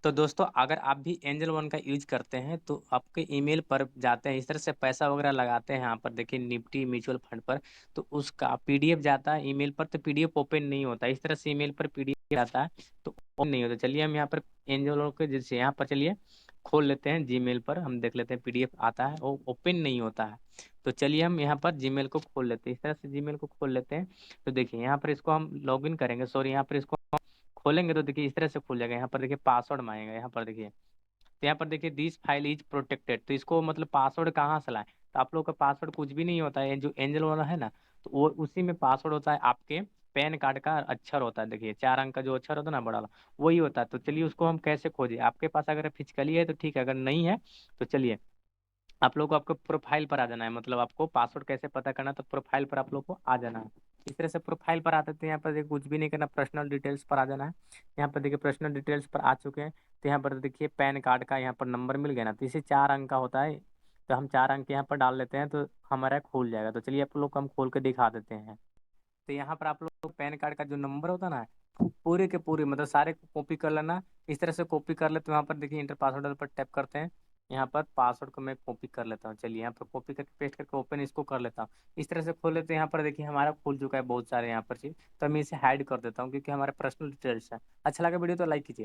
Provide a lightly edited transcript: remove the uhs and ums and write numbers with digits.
तो दोस्तों अगर आप भी एंजल वन का यूज करते हैं तो आपके ईमेल पर जाते हैं, इस तरह से पैसा वगैरह लगाते हैं। यहाँ पर देखिए निफ्टी म्यूचुअल फंड पर, तो उसका पीडीएफ जाता है ईमेल पर, तो पीडीएफ ओपन नहीं होता। इस तरह से ईमेल पर पीडीएफ जाता है तो ओपन नहीं होता। चलिए हम यहाँ पर एंजल वन के जैसे यहाँ पर चलिए खोल लेते हैं, जीमेल पर हम देख लेते हैं पीडीएफ आता है, वो ओपन नहीं होता है। तो चलिए हम यहाँ पर जीमेल को खोल लेते हैं, इस तरह से जीमेल को खोल लेते हैं। तो देखिए यहाँ पर इसको हम लॉग इन करेंगे, सॉरी यहाँ पर इसको खोलेंगे तो देखिए इस तरह से खुल जाएगा। यहाँ पर देखिए पासवर्ड मांगेगा, यहाँ पर देखिए, तो यहाँ पर देखिए दिस फाइल इज प्रोटेक्टेड, तो इसको मतलब पासवर्ड कहाँ से लाएं। तो आप लोग का पासवर्ड कुछ भी नहीं होता है, जो एंजल वाला है ना, तो वो उसी में पासवर्ड होता है आपके पैन कार्ड का अक्षर होता है। देखिए 4 अंक का जो अक्षर होता है ना बड़ा वाला, वही होता है। तो चलिए उसको हम कैसे खोजें, आपके पास अगर फिजिकली है तो ठीक है, अगर नहीं है तो चलिए आप लोग को आपको प्रोफाइल पर आ जाना है। मतलब आपको पासवर्ड कैसे पता करना है, तो प्रोफाइल पर आप लोग को आ जाना है। इस तरह से प्रोफाइल पर आते थे, यहाँ पर देखिए कुछ भी नहीं करना, पर्सनल डिटेल्स पर आ जाना है। यहाँ पर देखिए पर्सनल डिटेल्स पर आ चुके हैं, तो यहाँ पर देखिए पैन कार्ड का यहाँ पर नंबर मिल गया ना, तो इसे 4 अंक का होता है। तो हम 4 अंक यहाँ पर डाल लेते हैं तो हमारा खुल जाएगा। तो चलिए आप लोग को हम खोल के दिखा देते हैं। तो यहाँ पर आप लोग पैन कार्ड का जो नंबर होता है ना, पूरे के पूरे मतलब सारे को कॉपी कर लेना। इस तरह से कॉपी कर लेते हैं, वहाँ पर देखिए इंटर पासवर्ड पर टैप करते हैं। यहाँ पर पासवर्ड को मैं कॉपी कर लेता हूँ, चलिए यहाँ पर कॉपी करके पेस्ट करके ओपन इसको कर लेता हूँ। इस तरह से खोल लेते हैं। यहाँ पर देखिए हमारा खुल चुका है बहुत सारे यहाँ पर चीज, तो मैं इसे हाइड कर देता हूँ क्योंकि हमारा पर्सनल डिटेल्स है। अच्छा लगा वीडियो तो लाइक कीजिए।